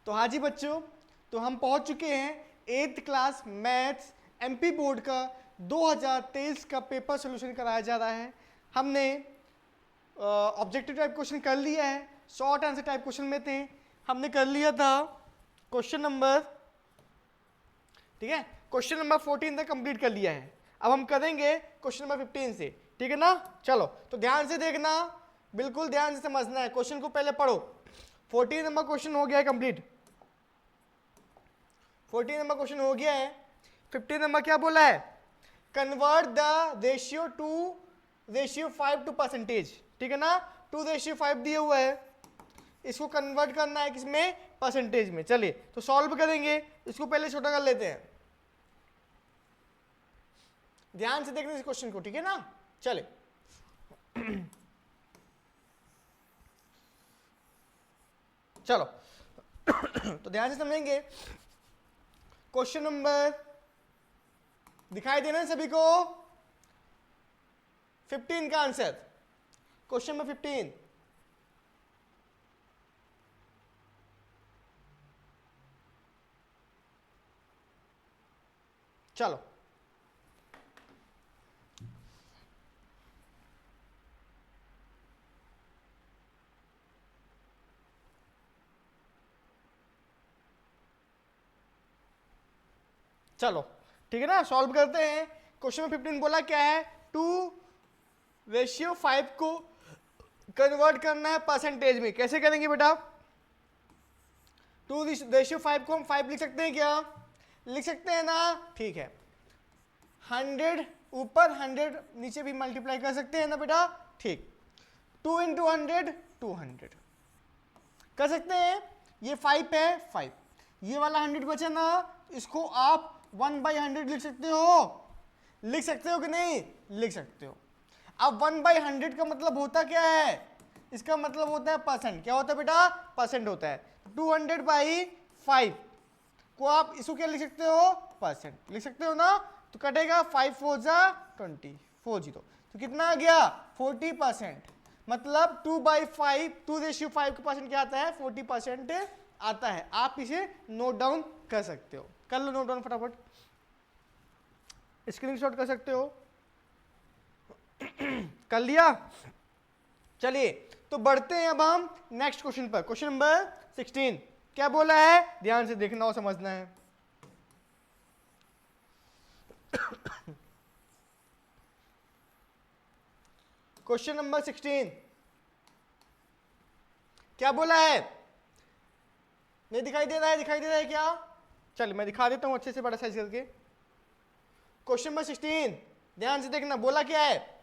तो हाँ जी बच्चों, तो हम पहुंच चुके हैं 8th class maths MP board का 2023 का पेपर सोल्यूशन कराया जा रहा है। हमने ऑब्जेक्टिव टाइप क्वेश्चन कर लिया है, शॉर्ट आंसर टाइप क्वेश्चन में थे, हमने कर लिया था क्वेश्चन नंबर, ठीक है, क्वेश्चन नंबर 14 तक कंप्लीट कर लिया है। अब हम करेंगे क्वेश्चन नंबर 15 से, ठीक है ना। चलो तो ध्यान से देखना, बिल्कुल ध्यान से समझना है, क्वेश्चन को पहले पढ़ो। 14 नंबर क्वेश्चन हो गया है कंप्लीट, 14 नंबर क्वेश्चन हो गया है। 15 नंबर क्या बोला है, convert the ratio 5 to percentage, ठीक है ना। 2:5 दिया हुआ है, इसको कन्वर्ट करना है किसमें, परसेंटेज में। चलिए तो सॉल्व करेंगे, इसको पहले छोटा कर लेते हैं, ध्यान से देखना इस क्वेश्चन को, ठीक है ना। चले चलो तो ध्यान से समझेंगे। क्वेश्चन नंबर दिखाई देना है सभी को, 15 का आंसर, क्वेश्चन नंबर 15। चलो चलो ठीक है ना, सॉल्व करते हैं। क्वेश्चन नंबर 15 बोला क्या है, 2:5 को कन्वर्ट करना है परसेंटेज में। कैसे करेंगे बेटा, 2:5 को हम 5 लिख सकते हैं क्या, लिख सकते हैं ना, ठीक है। 100 ऊपर 100 नीचे भी मल्टीप्लाई कर सकते हैं ना बेटा, ठीक। 2 इंटू 100 200 कर सकते हैं। ये 5 है 5, ये वाला 100 बचा ना, इसको आप 1/100 लिख सकते हो, लिख सकते हो कि नहीं, लिख सकते हो। अब 1/100 का मतलब होता क्या है, इसका मतलब होता है परसेंट। क्या होता है बेटा, परसेंट होता है। 200/5 को आप इसको क्या लिख सकते हो, परसेंट लिख सकते हो ना। तो कटेगा 5 4 जा 20 40, तो कितना आ गया 40%। मतलब 2/5 2:5 का परसेंट क्या आता है, 40% आता है। आप इसे नोट डाउन कर सकते हो, कर लो नोट डाउन फटाफट, स्क्रीनशॉट कर सकते हो। कर लिया। चलिए तो बढ़ते हैं अब हम नेक्स्ट क्वेश्चन पर, क्वेश्चन नंबर 16। क्या बोला है, ध्यान से देखना और समझना है। क्वेश्चन नंबर 16 क्या बोला है, नहीं दिखाई दे रहा है, दिखाई दे रहा है क्या, चलिए मैं दिखा देता हूं अच्छे से बड़ा साइज करके। क्वेश्चन नंबर 16 ध्यान से देखना, बोला क्या है,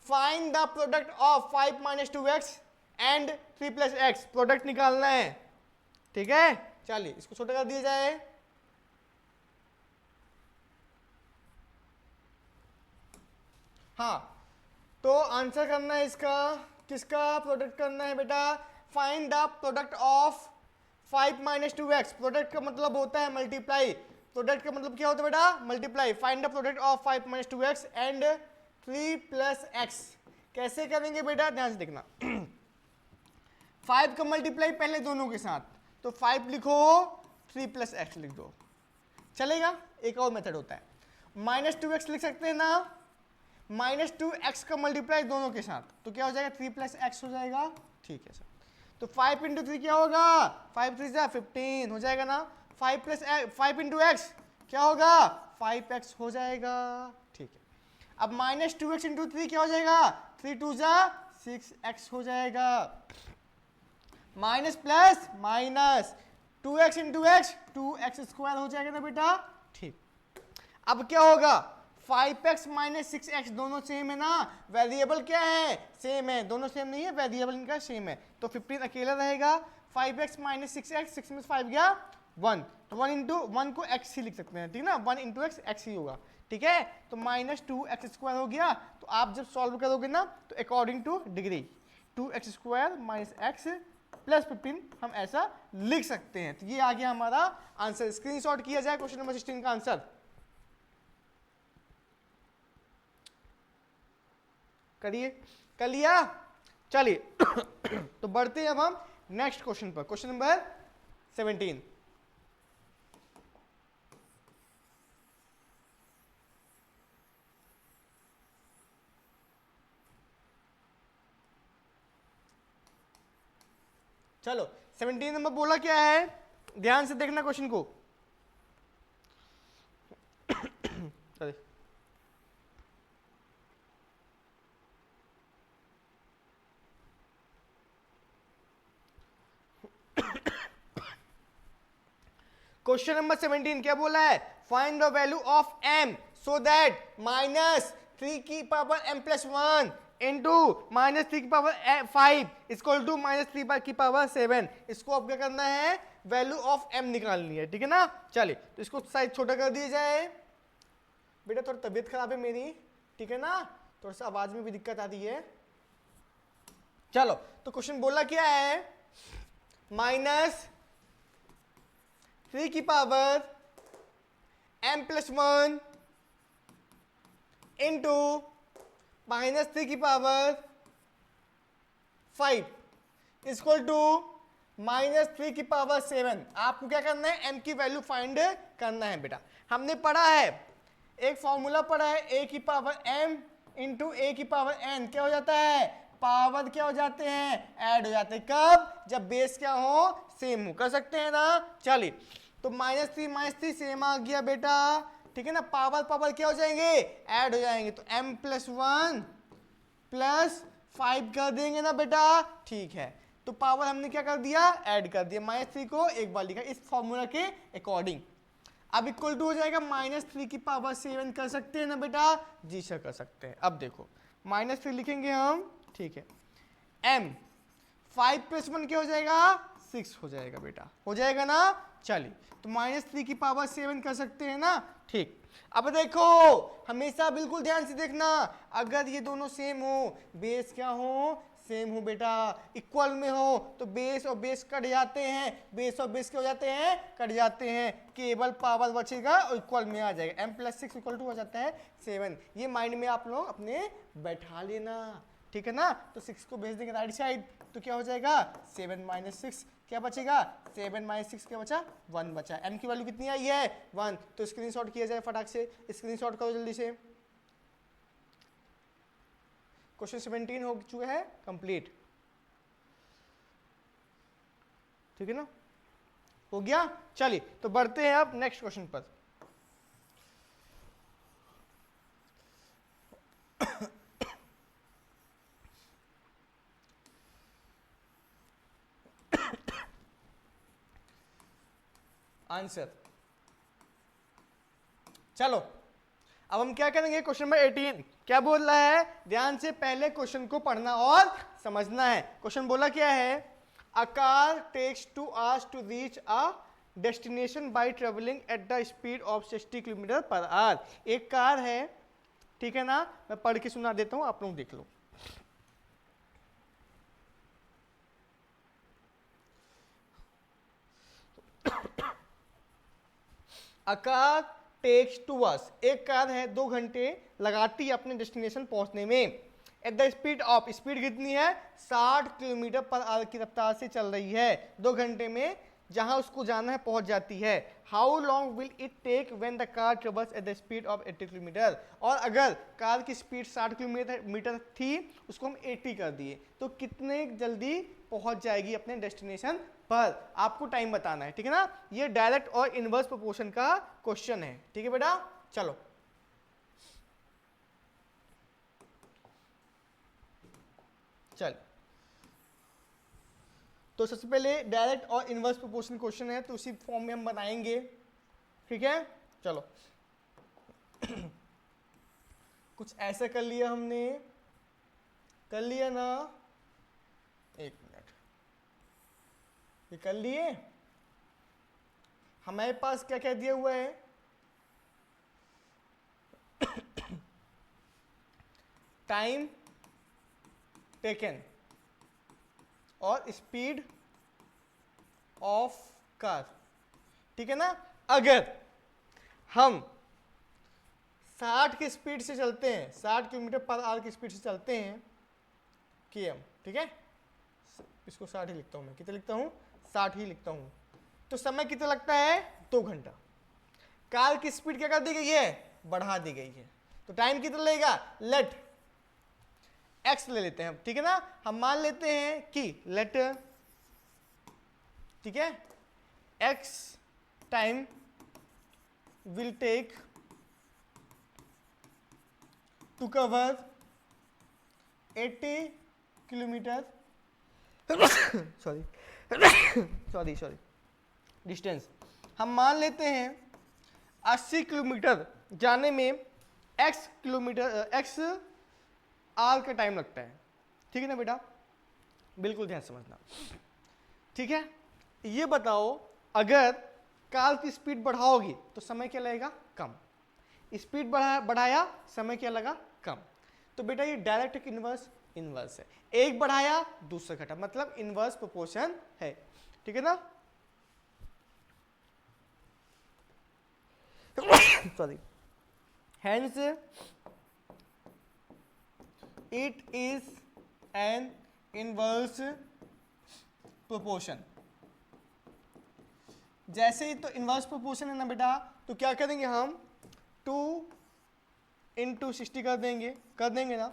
find the product of 5 - 2x and 3 + x। Product निकालना है, ठीक है। चलिए इसको छोटा कर दिया जाए। हाँ तो आंसर करना है इसका, किसका प्रोडक्ट करना है बेटा, find the product of 5 - 2x। Product का मतलब होता है मल्टीप्लाई, प्रोडक्ट का मतलब क्या होता है बेटा, multiply. Find the product of 5 - 2x and 3 + x। कैसे करेंगे बेटा, ध्यान से देखना। 5 का मल्टीप्लाई पहले दोनों के साथ, तो 5 लिखो 3 + x लिख दो, चलेगा। एक और मेथड होता है, -2x लिख सकते हैं ना, -2x का मल्टीप्लाई दोनों के साथ, तो क्या हो जाएगा 3 + x हो जाएगा, ठीक है सर। तो 5 × 3 क्या होगा, 5 3 जा 15 हो जाएगा ना। 5 × x क्या होगा, 5x हो जाएगा, ठीक है। अब -2x × 3 क्या हो जाएगा, 3 2 जा 6x हो जाएगा। Minus plus minus 2x × x 2x² हो जाएगा ना बेटा, ठीक। अब क्या होगा, 5x - 6x दोनों सेम है ना, वेरिएबल क्या है, सेम है, दोनों सेम नहीं है, वेरिएबल इनका सेम है, तो 15 अकेला रहेगा। 5x - 6x, 6 में 5 गया 1, तो 1 × 1 को x ही लिख सकते हैं, ठीक ना, 1 × x x ही होगा, ठीक है। तो -2x² हो गया। तो आप जब सॉल्व करोगे ना, तो according two degree 2x² - x + 15 हम ऐसा लिख सकते हैं। तो ये आ गया हमारा आंसर। स्क्रीनशॉट किया जाए क्वेश्चन नंबर 16 का आंसर, करिए, कर लिया। चलिए तो बढ़ते हैं अब हम नेक्स्ट क्वेश्चन पर, क्वेश्चन नंबर 17। चलो 17 नंबर बोला क्या है, ध्यान से देखना क्वेश्चन को। अरे क्वेश्चन नंबर 17 क्या बोला है, find the value of m so that minus 3 की power m plus 1 into minus 3 की पावर 5 इक्वल टू माइनस 3 की पावर 7। इसको अब क्या करना है, वैल्यू ऑफ m निकालनी है, ठीक है ना। चलिए तो इसको साइज छोटा कर दिया जाए। बेटा थोड़ी तबीयत खराब है मेरी, ठीक है ना, थोड़ा सा आवाज में भी दिक्कत आती है। चलो तो क्वेश्चन बोला क्या है, माइनस 3 की power m plus 1 into minus 3 की पावर 5 इक्वल टू माइनस 3 की पावर 7। आपको क्या करना है, m की वैल्यू फाइंड करना है। बेटा हमने पढ़ा है, एक फॉर्मूला पढ़ा है, a की पावर m इंटू a की पावर n क्या हो जाता है, पावर क्या हो जाते हैं, ऐड हो जाते हैं। कब, जब बेस क्या हो, सेम हो। कर सकते हैं ना। चलिए तो माइनस 3 सेम आ गया बेटा, ठीक है ना। पावर पावर क्या हो जाएंगे, ऐड हो जाएंगे। तो m प्लस 1 प्लस 5 कर देंगे ना बेटा, ठीक है। तो पावर हमने क्या कर दिया, ऐड कर दिया। माइनस 3 को एक बार लिखा इस फॉर्मूला के अकॉर्डिंग। अब इक्वल टू हो जाएगा माइनस 3 की पावर 7। कर सकते हैं ना बेटा, जी सर कर सकते हैं। अब देखो माइनस 3 लिखेंगे हम, ठीक है। m 5 प्लस 1 क्या हो जाएगा, 6 हो जाएगा बेटा, हो जाएगा ना। चलिए तो माइनस 3 की पावर 7 कर सकते हैं ना, ठीक। अब देखो हमेशा बिल्कुल ध्यान से देखना, अगर ये दोनों सेम हो, बेस क्या हो, सेम हो बेटा, इक्वल में हो, तो बेस और बेस कट जाते हैं, बेस और बेस क्या हो जाते हैं, कट जाते हैं, केवल पावर बचेगा और इक्वल में आ जाएगा। m प्लस 6 इक्वल टू हो जाता है 7। ये माइंड में आप लोग अपने बैठा लेना, ठीक है ना। तो 6 को भेज देंगे राइट साइड, तो क्या हो जाएगा 7 माइनस 6 क्या बचेगा, 7 माइनस 6 क्या बचा, 1 बचा। m की वैल्यू कितनी आई है, 1। तो स्क्रीनशॉट किया जाए फटाक से, स्क्रीनशॉट करो जल्दी से। क्वेश्चन 17 हो चुका है कंप्लीट, ठीक है ना, हो गया। चलिए तो बढ़ते हैं अब नेक्स्ट क्वेश्चन पर। आंसर, चलो अब हम क्या करेंगे, क्वेश्चन नंबर 18 क्या बोल रहा है, ध्यान से पहले क्वेश्चन को पढ़ना और समझना है। क्वेश्चन बोला क्या है, a car takes 2 hours to reach a destination by travelling at the speed of 60 kilometre per hour. एक कार है, ठीक है ना, मैं पढ़ के सुना देता हूं, आप लोग देख लो। अ कार टेक्स 2 hours, एक कार है 2 घंटे लगाती है अपने डेस्टिनेशन पहुंचने में। Eight the speed of, speed कितनी है, 60 किलोमीटर पर आवर की रफ्तार से चल रही है। 2 घंटे में जहां उसको जाना है पहुंच जाती है। How long will it take when the car travels at the speed of 80 kilometre. और अगर कार की स्पीड 60 किलोमीटर थी, उसको हम 80 कर दिए, तो कितने जल्दी पहुंच जाएगी अपने डेस्टिनेशन पर, आपको टाइम बताना है, ठीक है ना। ये डायरेक्ट और इनवर्स प्रोपोर्शन का क्वेश्चन है, ठीक है बेटा। चलो चल, तो सबसे पहले डायरेक्ट और इनवर्स प्रोपोर्शन क्वेश्चन है, तो उसी फॉर्म में हम बनाएंगे, ठीक है। चलो कुछ ऐसा कर लिया हमने, कर लिया ना, एक मिनट, ये कर लिए। हमारे पास क्या क्या दिया हुआ है, टाइम टेकन और स्पीड ऑफ कार, ठीक है ना। अगर हम 60 की स्पीड से चलते हैं, 60 किलोमीटर पर आवर की स्पीड से चलते हैं km, ठीक है, इसको 60 ही लिखता हूं मैं, कितना लिखता हूं, 60 ही लिखता हूं, तो समय कितना लगता है 2 घंटा। कार की स्पीड क्या कर दी गई है, बढ़ा दी गई है, तो टाइम कितना लगेगा, लेट एक्स ले लेते हैं, ठीक है ना। हम मान लेते हैं कि लेट, ठीक है, X time will take to cover 80 kilometre sorry distance. हम मान लेते हैं 80 किलोमीटर जाने में x किलोमीटर x आवर का टाइम लगता है, ठीक है ना बेटा, बिल्कुल ध्यान समझना, ठीक है। ये बताओ अगर कार की स्पीड बढ़ाओगी तो समय क्या लगेगा, कम। स्पीड बढ़ाया समय क्या लगा, कम। तो बेटा ये डायरेक्ट इनवर्स इनवर्स है, एक बढ़ाया दूसरा घटा, मतलब इनवर्स प्रोपोर्शन है, ठीक है ना। Sorry, hence it is an inverse proportion. जैसे ही तो इनवर्स प्रोपोर्शन है ना बेटा, तो क्या करेंगे हम 2 इंटू 60 कर देंगे ना,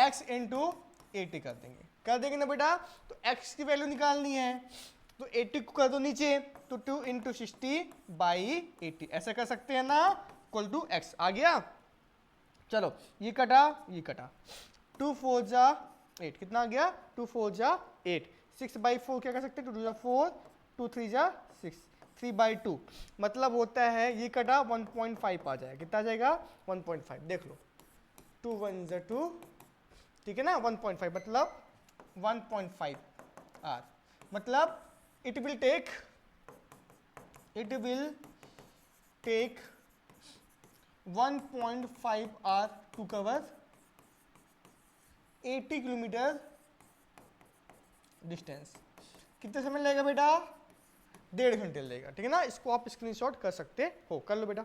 x इंटू 80 कर देंगे ना बेटा। तो x की वैल्यू निकालनी है, तो 80 को कर दो नीचे, तो 2 इंटू 60/80 ऐसा कर सकते हैं ना, इक्वल टू x आ गया। चलो ये कटा 2 4 जा 8, कितना आ गया 2 4 जा 8, 6/4 क्या कर सकते हैं, 2 2 जा 4, 2 3 जा 6, 3/2 मतलब होता है ये कटा 1.5 आ जाएगा, कितना आ जाएगा 1.5, देख लो 2 1 जा 2, ठीक है ना, 1.5 मतलब 1.5 आर, मतलब it will take 1.5 hour to cover 80 kilometre distance. कितने समय लगेगा बेटा, 1.5 घंटे लगेगा, ठीक है ना। इसको आप स्क्रीनशॉट कर सकते हो, कर लो बेटा।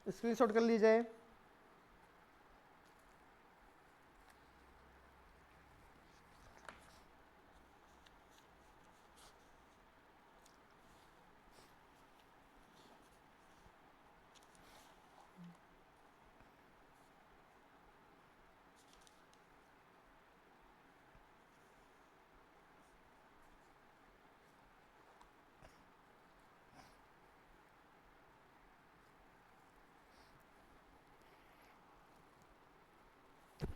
स्क्रीनशॉट कर लीजिए।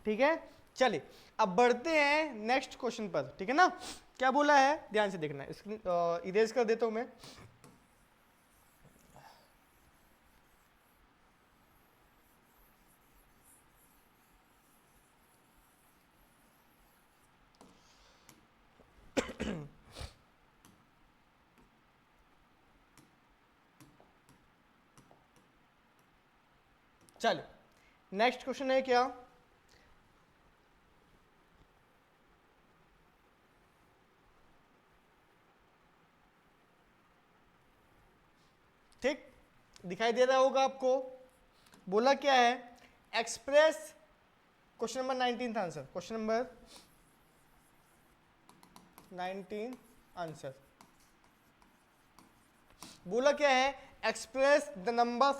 ठीक है, चलिए अब बढ़ते हैं नेक्स्ट क्वेश्चन पर, ठीक है ना। क्या बोला है ध्यान से देखना, स्क्रीन इरेज कर देता हूं मैं। चलो नेक्स्ट क्वेश्चन है क्या, ठीक दिखाई दे रहा होगा आपको। बोला क्या है, एक्सप्रेस क्वेश्चन नंबर 19 था आंसर, क्वेश्चन नंबर 19 आंसर बोला क्या है, एक्सप्रेस द नंबर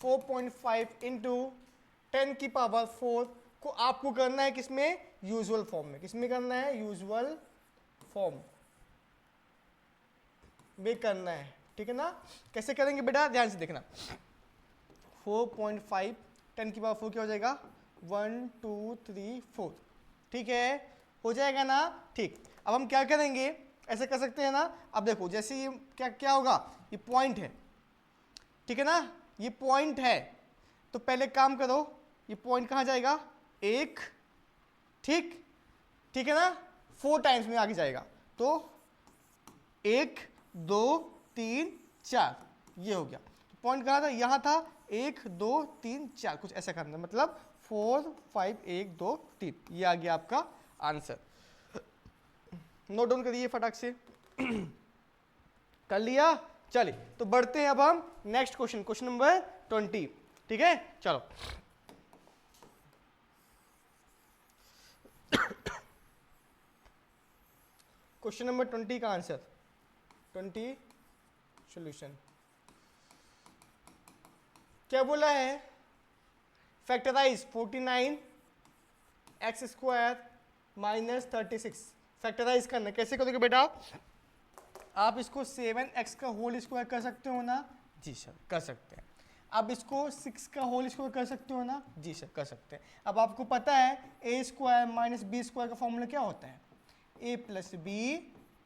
4.5 इंटू 10 की पावर 4 को आपको करना है किसमें, यूजुअल फॉर्म में। किसमें करना है, यूजुअल फॉर्म में करना है, ठीक है ना। कैसे करेंगे बेटा, ध्यान से देखना। 4.5 10 की पावर 4 क्या हो जाएगा, 1 2 3 4, ठीक है, हो जाएगा ना। ठीक, अब हम क्या करेंगे, ऐसे कर सकते हैं ना। अब देखो जैसे ये क्या क्या होगा, ये पॉइंट है, ठीक है ना, ये पॉइंट है, तो पहले काम करो, ये पॉइंट कहाँ जाएगा, 1, ठीक ठीक है ना, 4 टाइम्स में आगे जाएगा, तो 1 2 3 4 ये हो गया। तो पॉइंट कहाँ था, यहाँ था, 1 2 3 4 कुछ ऐसा करना, मतलब 4 5 1 2 3, ये आ गया आपका आंसर। नोट डाउन करिए फटाक से। कर लिया, चलिए तो बढ़ते हैं अब हम नेक्स्ट क्वेश्चन, क्वेश्चन नंबर 20, ठीक है। चलो क्वेश्चन नंबर 20 का आंसर, 20 सॉल्यूशन। क्या बोला है, factorise 49 X square minus 36, factorise करना। कैसे करोगे बेटा, आप इसको 7x का होल स्क्वायर कर सकते हो ना, जी सर कर सकते हैं। अब इसको 6 का होल स्क्वायर कर सकते हो ना, जी सर कर सकते हैं। अब आपको पता है ए स्क्वायर माइनस बी स्क्वायर का फॉर्मूला क्या होता है, ए प्लस बी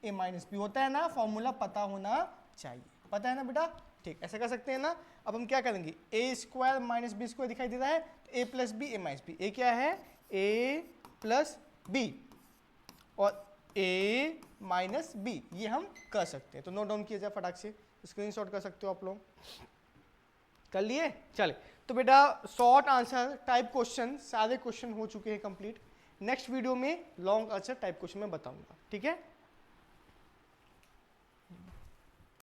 ए माइनस बी होता है ना, फॉर्मूला पता होना चाहिए, पता है ना बेटा, ठीक, ऐसा कर सकते हैं ना। अब हम क्या करेंगे, ए स्क्वायर माइनस बी स्क्वायर दिखाई दे रहा है, तो ए प्लस बी ए माइनस बी, ए क्या है ए प्लस बी और ए माइनस बी, ये हम कर सकते हैं। तो नोट डाउन किया जाए फटाक से, स्क्रीनशॉट कर सकते हो आप लोग, कर लिए। चले तो बेटा शॉर्ट आंसर टाइप क्वेश्चन सारे क्वेश्चन हो चुके हैं कंप्लीट। नेक्स्ट वीडियो में लॉन्ग आंसर टाइप क्वेश्चन में बताऊंगा, ठीक है।